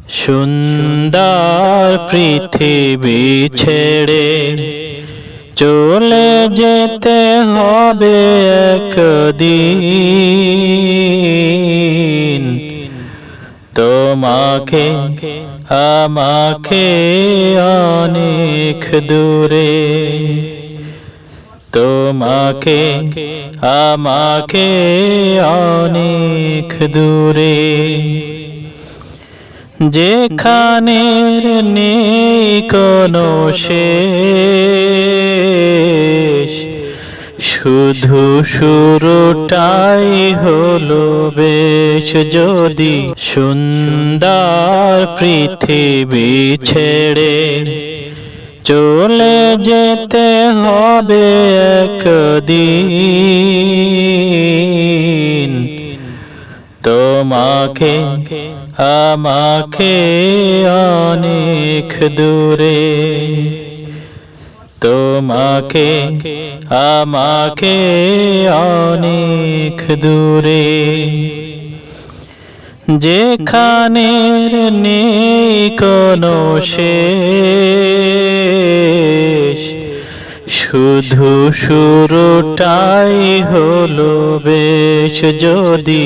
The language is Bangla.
সুন্দর পৃথিবী ছেড়ে চলে যেতে হবে একদিন। তোমাকে আমাকে অনেক দূরে, তোমাকে আমাকে অনেক দূরে, যেখানে নেই কোনো শেষ, শুধু শুরুটাই হলো বেশ। যদি সুন্দর পৃথিবী ছেড়ে চলে যেতে হবে একদিন, তোমাকে আমাকে অনেক দূরে, তোমাকে আমাকে অনেক দূরে, যেখানে নেই কোনো শেষ, শুধু শুরুটাই হলো বেশ। যদি